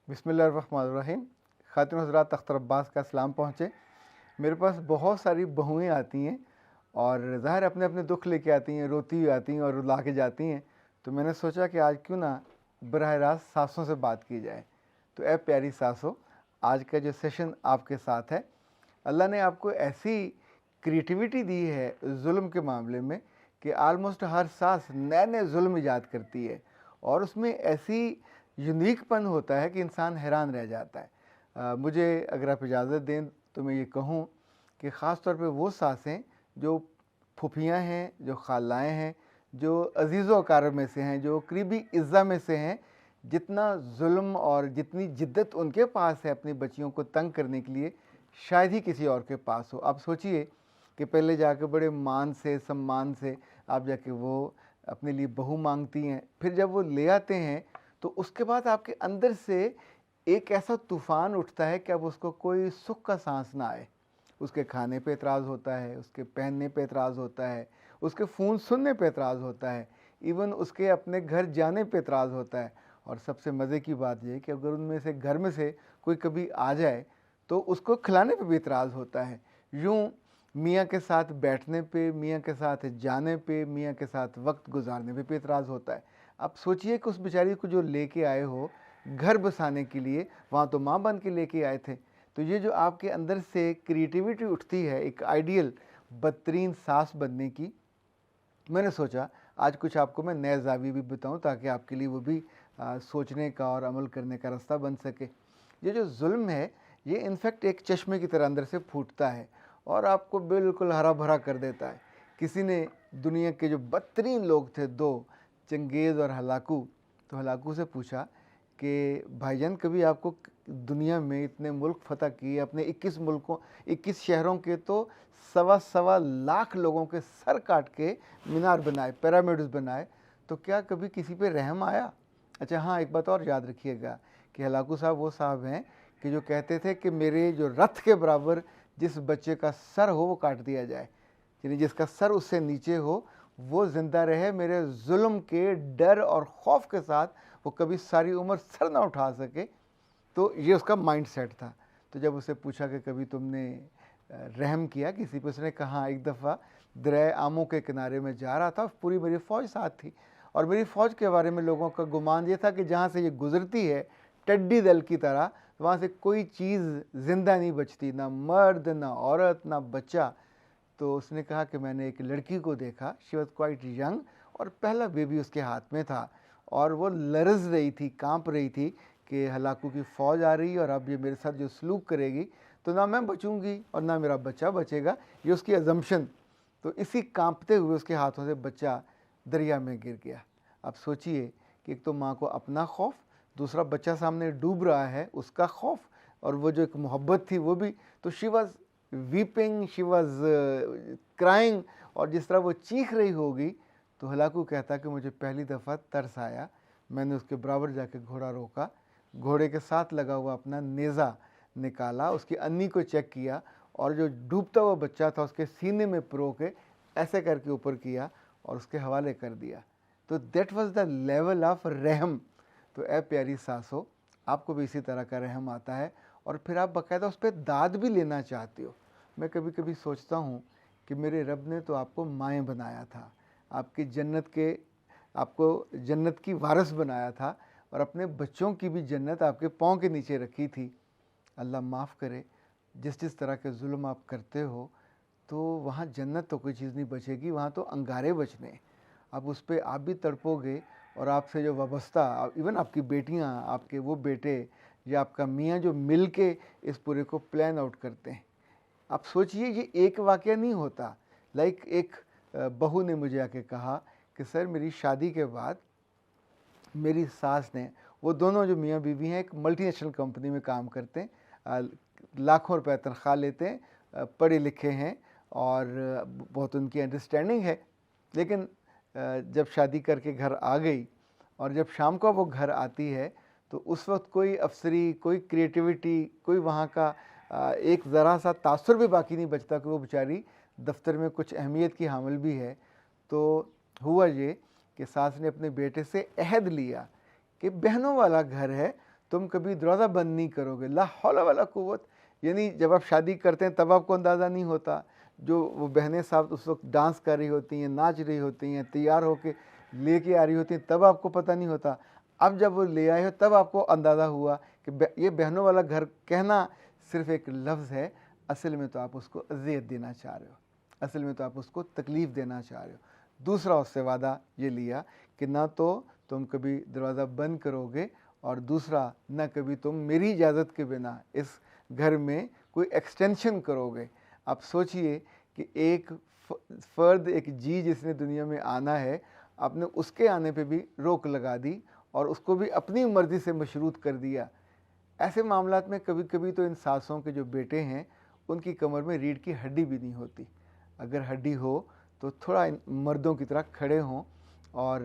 बिस्मिल्लाहिर्रहमानिर्रहीम। ख़ातिन हज़रात, अख्तर अब्बास का सलाम पहुँचे। मेरे पास बहुत सारी बहुएँ आती हैं और ज़ाहिर अपने अपने दुख लेके आती हैं, रोती हुई आती हैं और रुला के जाती हैं। तो मैंने सोचा कि आज क्यों ना बराह रास्त सासों से बात की जाए। तो ए प्यारी सासों, आज का जो सेशन आपके साथ है, अल्लाह ने आपको ऐसी क्रिएटिविटी दी है जुल्म के मामले में कि आलमोस्ट हर सास नए नए जुल्म ईजाद करती है और उसमें ऐसी यूनिकपन होता है कि इंसान हैरान रह जाता है। मुझे अगर आप इजाज़त दें तो मैं ये कहूँ कि ख़ास तौर पे वो सासें जो फुफियाँ हैं, जो खालाएँ हैं, जो अज़ीज़ व अक़ारब में से हैं, जो करीबी इज़्ज़ा में से हैं, जितना जुल्म और जितनी जिद्दत उनके पास है अपनी बच्चियों को तंग करने के लिए, शायद ही किसी और के पास हो। आप सोचिए कि पहले जाके बड़े मान से, सम्मान से आप जाके वो अपने लिए बहू मांगती हैं, फिर जब वो ले आते हैं तो उसके बाद आपके अंदर से एक ऐसा तूफ़ान उठता है कि अब उसको कोई सुख का सांस ना आए। उसके खाने पे एतराज़ होता है, उसके पहनने पे एतराज़ होता है, उसके फ़ोन सुनने पे एतराज़ होता है, इवन उसके अपने घर जाने पे एतराज़ होता है। और सबसे मज़े की बात ये है कि अगर उनमें से घर में से कोई कभी आ जाए तो उसको खिलाने पे भी एतराज़ होता है। यूँ मियाँ के साथ बैठने पे, मियाँ के साथ जाने पे, मियाँ के साथ वक्त गुजारने पे भी एतराज़ होता है। अब सोचिए कि उस बेचारी को जो लेके आए हो घर बसाने के लिए, वहाँ तो माँ बन के लेके आए थे। तो ये जो आपके अंदर से क्रिएटिविटी उठती है एक आइडियल बदतरीन सास बनने की, मैंने सोचा आज कुछ आपको मैं नए ज़ाविये भी बताऊं ताकि आपके लिए वो भी सोचने का और अमल करने का रास्ता बन सके। ये जो जुल्म है, ये इनफैक्ट एक चश्मे की तरह अंदर से फूटता है और आपको बिल्कुल हरा भरा कर देता है। किसी ने दुनिया के जो बदतरीन लोग थे दो, चंगेज़ और हलाकू, तो हलाकू से पूछा कि भाईजान कभी आपको दुनिया में इतने मुल्क फ़तह किए, अपने 21 मुल्कों 21 शहरों के तो सवा सवा लाख लोगों के सर काट के मीनार बनाए, पिरामिड्स बनाए, तो क्या कभी किसी पे रहम आया? अच्छा हाँ, एक बात और याद रखिएगा कि हलाकू साहब वो साहब हैं कि जो कहते थे कि मेरे जो रथ के बराबर जिस बच्चे का सर हो वो काट दिया जाए, यानी जिसका सर उससे नीचे हो वो ज़िंदा रहे, मेरे जुल्म के डर और खौफ के साथ वो कभी सारी उम्र सर ना उठा सके। तो ये उसका माइंड सेट था। तो जब उसे पूछा कि कभी तुमने रहम किया किसी पे, उसने कहा एक दफ़ा दरिया आमों के किनारे में जा रहा था, पूरी मेरी फ़ौज साथ थी और मेरी फ़ौज के बारे में लोगों का गुमान ये था कि जहाँ से ये गुज़रती है टड्डी दल की तरह, वहाँ से कोई चीज़ ज़िंदा नहीं बचती, ना मर्द, ना औरत, ना बच्चा। तो उसने कहा कि मैंने एक लड़की को देखा, शी वॉज क्वाइट यंग, और पहला बेबी उसके हाथ में था और वो लरज़ रही थी, कांप रही थी कि हलाकू की फ़ौज आ रही है और अब ये मेरे साथ जो सलूक करेगी तो ना मैं बचूंगी और ना मेरा बच्चा बचेगा, ये उसकी अजम्पशन। तो इसी कांपते हुए उसके हाथों से बच्चा दरिया में गिर गया। अब सोचिए कि एक तो माँ को अपना खौफ, दूसरा बच्चा सामने डूब रहा है उसका खौफ, और वो जो एक मोहब्बत थी वो भी। तो she was weeping, she was crying, और जिस तरह वो चीख रही होगी। तो हलाकू कहता कि मुझे पहली दफ़ा तरस आया, मैंने उसके बराबर जाके घोड़ा रोका, घोड़े के साथ लगा हुआ अपना नेज़ा निकाला, उसकी अन्नी को चेक किया और जो डूबता हुआ बच्चा था उसके सीने में परो के ऐसे करके ऊपर किया और उसके हवाले कर दिया। तो that was the level of रहम। तो ए प्यारी सासो, आपको भी इसी तरह का रहम आता है और फिर आप बाकायदा उस पर दाद भी लेना चाहते हो। मैं कभी कभी सोचता हूँ कि मेरे रब ने तो आपको माएँ बनाया था, आपकी जन्नत के, आपको जन्नत की वारिस बनाया था और अपने बच्चों की भी जन्नत आपके पाँव के नीचे रखी थी। अल्लाह माफ़ करे, जिस जिस तरह के जुल्म आप करते हो तो वहाँ जन्नत तो कोई चीज़ नहीं बचेगी, वहाँ तो अंगारे बचने। अब उस पर आप भी तड़पोगे और आपसे जो वाबस्ता, इवन आपकी बेटियाँ, आपके वो बेटे या आपका मियाँ जो मिल के इस पूरे को प्लान आउट करते हैं। आप सोचिए ये एक वाक़या नहीं होता। लाइक एक बहू ने मुझे आके कहा कि सर मेरी शादी के बाद मेरी सास ने, वो दोनों जो मियाँ बीवी हैं एक मल्टीनेशनल कंपनी में काम करते हैं, लाखों रुपए तनख्वाह लेते हैं, पढ़े लिखे हैं और बहुत उनकी अंडरस्टैंडिंग है। लेकिन जब शादी करके घर आ गई और जब शाम को वो घर आती है तो उस वक्त कोई अफसरी, कोई क्रिएटिविटी, कोई वहाँ का एक ज़रा सा तासुर भी बाकी नहीं बचता कि वो बेचारी दफ्तर में कुछ अहमियत की हामिल भी है। तो हुआ ये कि सास ने अपने बेटे से अहद लिया कि बहनों वाला घर है तुम कभी दरवाज़ा बंद नहीं करोगे। ला हौला वला कुव्वत, यानी जब आप शादी करते हैं तब आपको अंदाज़ा नहीं होता, जो वो बहनें साहब उस वक्त डांस कर रही होती हैं, नाच रही होती हैं, तैयार होके लेके आ रही होती हैं, तब आपको पता नहीं होता। अब जब वो ले आए हो तब आपको अंदाज़ा हुआ कि ये बहनों वाला घर कहना सिर्फ एक लफ्ज़ है, असल में तो आप उसको अज़ियत देना चाह रहे हो, असल में तो आप उसको तकलीफ़ देना चाह रहे हो। दूसरा उससे वादा ये लिया कि ना तो तुम कभी दरवाज़ा बंद करोगे, और दूसरा ना कभी तुम मेरी इजाज़त के बिना इस घर में कोई एक्सटेंशन करोगे। आप सोचिए कि एक फ़र्द, एक जी जिसने दुनिया में आना है, आपने उसके आने पे भी रोक लगा दी और उसको भी अपनी मर्ज़ी से मशरूत कर दिया। ऐसे मामलात में कभी कभी तो इन सासों के जो बेटे हैं उनकी कमर में रीढ़ की हड्डी भी नहीं होती। अगर हड्डी हो तो थोड़ा मर्दों की तरह खड़े हों और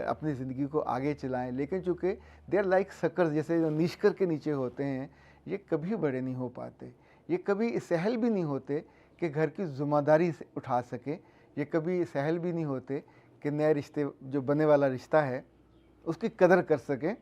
अपनी ज़िंदगी को आगे चलाएं, लेकिन चूँकि दे आर लाइक सकर्स, जैसे जो नीशकर के नीचे होते हैं, ये कभी बड़े नहीं हो पाते, ये कभी सहल भी नहीं होते कि घर की ज़िम्मेदारी से उठा सके, ये कभी सहल भी नहीं होते कि नए रिश्ते, जो बने वाला रिश्ता है, उसकी कदर कर सकें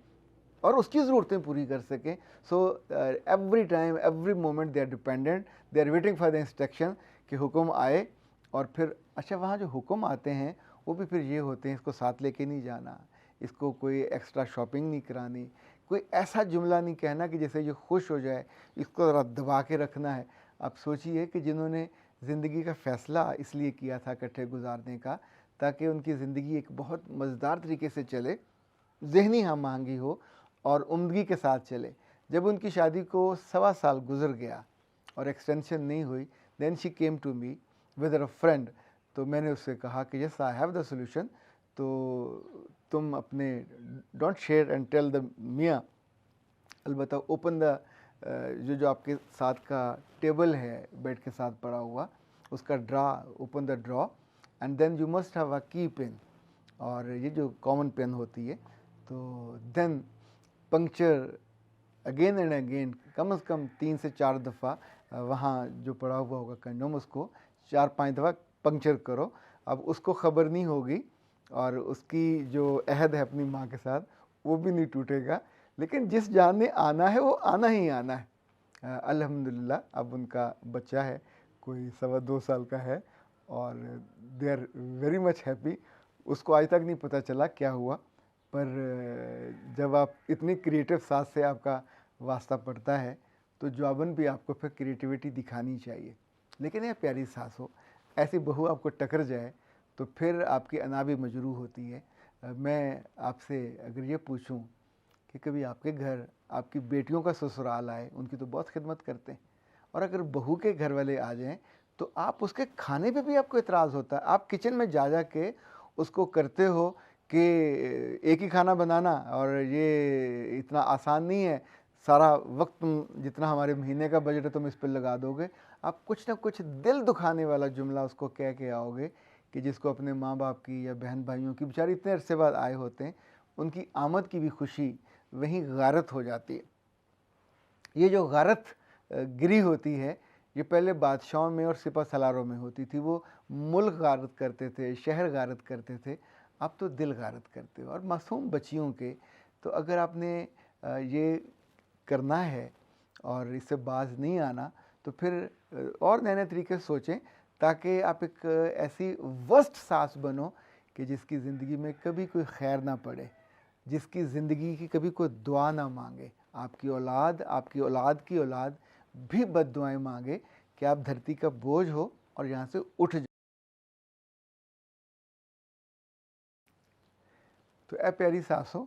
और उसकी ज़रूरतें पूरी कर सकें। So every time, every moment they are dependent, they are waiting for the instruction कि हुक्म आए। और फिर अच्छा, वहाँ जो हुक्म आते हैं वो भी फिर ये होते हैं, इसको साथ लेके नहीं जाना, इसको कोई एक्स्ट्रा शॉपिंग नहीं करानी, कोई ऐसा जुमला नहीं कहना कि जैसे ये खुश हो जाए, इसको ज़रा दबा के रखना है। आप सोचिए कि जिन्होंने ज़िंदगी का फ़ैसला इसलिए किया था इकट्ठे गुजारने का, ताकि उनकी ज़िंदगी एक बहुत मज़ेदार तरीके से चले, ज़हनी हम आहंगी हो और उम्दगी के साथ चले। जब उनकी शादी को 1.25 साल गुजर गया और एक्सटेंशन नहीं हुई, then she came to me with a friend. तो मैंने उससे कहा कि yes I have the solution, तो तुम अपने don't share and tell the मियाँ, अलबत्ता ओपन द जो आपके साथ का टेबल है बेड के साथ पड़ा हुआ, उसका draw, open the draw and then you must have a key pen, और ये जो कॉमन पेन होती है, तो then puncture again and again, कम से कम 3 से 4 दफ़ा वहाँ जो पड़ा हुआ होगा कंडोम, उसको 4-5 दफ़ा पंक्चर करो। अब उसको ख़बर नहीं होगी और उसकी जो अहद है अपनी माँ के साथ वो भी नहीं टूटेगा, लेकिन जिस जान ने आना है वो आना ही आना है। अल्हम्दुलिल्लाह अब उनका बच्चा है, कोई 2.25 साल का है, और they are very much happy. उसको आज तक नहीं पता चला क्या हुआ, पर जब आप इतनी क्रिएटिव साथ से आपका वास्ता पड़ता है तो जवाबन भी आपको फिर क्रिएटिविटी दिखानी चाहिए। लेकिन यह प्यारी सास हो, ऐसी बहू आपको टकर जाए तो फिर आपकी अना भी मजरू होती है। मैं आपसे अगर ये पूछूं कि कभी आपके घर आपकी बेटियों का ससुराल आए, उनकी तो बहुत खिदमत करते हैं, और अगर बहू के घर वाले आ जाएं तो आप उसके खाने पे भी आपको इतराज़ होता है, आप किचन में जा के उसको करते हो कि एक ही खाना बनाना और ये इतना आसान नहीं है, सारा वक्त तुम जितना हमारे महीने का बजट है तुम इस पर लगा दोगे। आप कुछ ना कुछ दिल दुखाने वाला जुमला उसको कह के आओगे कि जिसको अपने माँ बाप की या बहन भाइयों की, बेचारे इतने अरसे बाद आए होते हैं, उनकी आमद की भी खुशी वहीं गारत हो जाती है। ये जो गारत गिरी होती है, ये पहले बादशाहों में और सिपह सलारों में होती थी। वो मुल्क गारत करते थे, शहर गारत करते थे, अब तो दिल गारत करते हो। और मासूम बच्चियों के, तो अगर आपने ये करना है और इससे बाज नहीं आना, तो फिर और नए नए तरीके सोचें, ताकि आप एक ऐसी वर्स्ट सास बनो कि जिसकी ज़िंदगी में कभी कोई खैर ना पड़े, जिसकी ज़िंदगी की कभी कोई दुआ ना मांगे, आपकी औलाद, आपकी औलाद की औलाद भी बद्दुआएं मांगे कि आप धरती का बोझ हो और यहाँ से उठ जाओ। तो ए प्यारी सासों,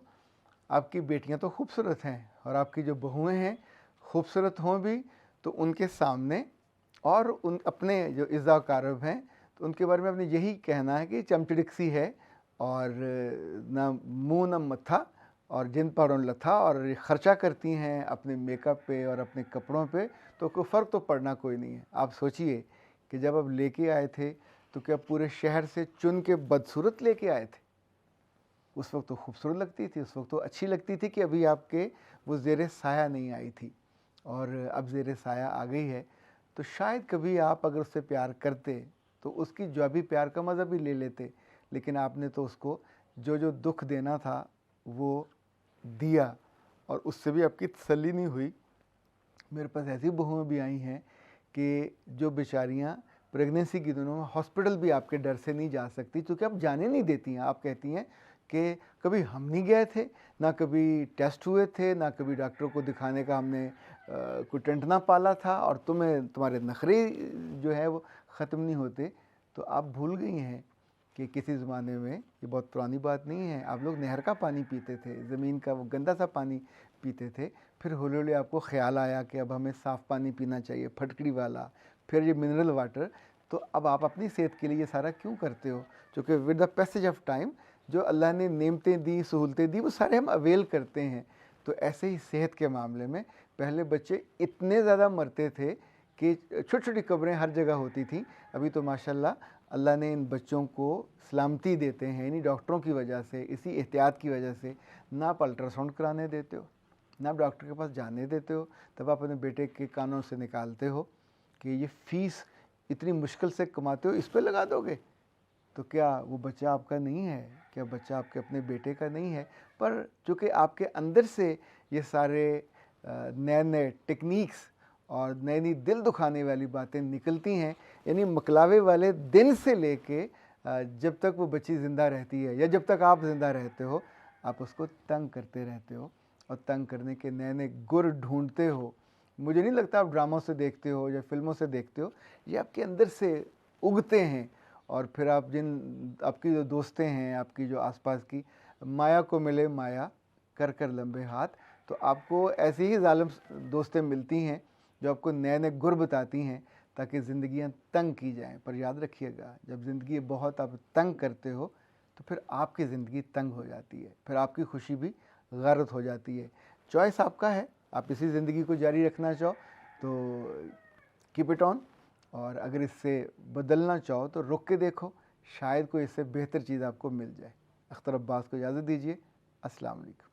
आपकी बेटियां तो खूबसूरत हैं और आपकी जो बहुएं हैं खूबसूरत हों भी, तो उनके सामने और उन अपने जो इज़्ज़ा कारब हैं तो उनके बारे में अपने यही कहना है कि चमचड़िक सी है, और ना मुंह ना मत्था, और जिन पहाड़ों लथा, और ख़र्चा करती हैं अपने मेकअप पे और अपने कपड़ों पे, तो कोई फ़र्क तो पड़ना कोई नहीं है। आप सोचिए कि जब आप लेके आए थे तो क्या पूरे शहर से चुन के बदसूरत लेके आए थे? उस वक्त तो खूबसूरत लगती थी, उस वक्त तो अच्छी लगती थी कि अभी आपके वो ज़ेरे साया नहीं आई थी, और अब ज़ेरे साया आ गई है। तो शायद कभी आप अगर उससे प्यार करते तो उसकी जवाबी प्यार का मज़ा भी ले लेते, लेकिन आपने तो उसको जो जो दुख देना था वो दिया, और उससे भी आपकी तसल्ली नहीं हुई, मेरे पास ऐसी बहुएँ भी आई हैं कि जो बेचारियाँ प्रेगनेंसी के दिनों में हॉस्पिटल भी आपके डर से नहीं जा सकती, क्योंकि आप जाने नहीं देती हैं। आप कहती हैं कि कभी हम नहीं गए थे, ना कभी टेस्ट हुए थे, ना कभी डॉक्टर को दिखाने का हमने कोई टंटना पाला था, और तुम्हारे नखरे जो है वो ख़त्म नहीं होते। तो आप भूल गई हैं कि किसी ज़माने में, ये बहुत पुरानी बात नहीं है, आप लोग नहर का पानी पीते थे, ज़मीन का वो गंदा सा पानी पीते थे। फिर हौली हौली आपको ख़्याल आया कि अब हमें साफ़ पानी पीना चाहिए, फटकड़ी वाला, फिर ये मिनरल वाटर। तो अब आप अपनी सेहत के लिए ये सारा क्यों करते हो? क्योंकि with the passage of time जो अल्लाह ने नेमतें दी, सहूलतें दी, वो सारे हम अवेल करते हैं। तो ऐसे ही सेहत के मामले में पहले बच्चे इतने ज़्यादा मरते थे कि छोटी छोटी कब्रें हर जगह होती थी। अभी तो माशाल्लाह अल्लाह ने इन बच्चों को सलामती देते हैं, इन्हीं डॉक्टरों की वजह से, इसी एहतियात की वजह से। ना आप अल्ट्रासाउंड कराने देते हो, ना आप डॉक्टर के पास जाने देते हो। तब आप अपने बेटे के कानों से निकालते हो कि ये फ़ीस इतनी मुश्किल से कमाते हो, इस पे लगा दोगे। तो क्या वो बच्चा आपका नहीं है? क्या बच्चा आपके अपने बेटे का नहीं है? पर चूँकि आपके अंदर से ये सारे नए नए टेक्निक्स और नई नई दिल दुखाने वाली बातें निकलती हैं, यानी मकलावे वाले दिन से लेके जब तक वो बच्ची ज़िंदा रहती है या जब तक आप ज़िंदा रहते हो, आप उसको तंग करते रहते हो और तंग करने के नए नए गुर ढूंढते हो। मुझे नहीं लगता आप ड्रामों से देखते हो या फिल्मों से देखते हो, ये आपके अंदर से उगते हैं। और फिर आप आपकी जो दोस्तें हैं, आपकी जो आसपास की, माया को मिले माया कर कर लंबे हाथ, तो आपको ऐसी ही जालिम दोस्तें मिलती हैं जो आपको नए नए गुर बताती हैं ताकि ज़िंदगियाँ तंग की जाएं। पर याद रखिएगा, जब ज़िंदगी बहुत आप तंग करते हो तो फिर आपकी ज़िंदगी तंग हो जाती है, फिर आपकी खुशी भी गारत हो जाती है। चॉइस आपका है, आप इसी ज़िंदगी को जारी रखना चाहो तो कीप इट ऑन, और अगर इससे बदलना चाहो तो रुक के देखो, शायद कोई इससे बेहतर चीज़ आपको मिल जाए। अख्तर अब्बास को इजाज़त दीजिए। अस्सलाम वालेकुम।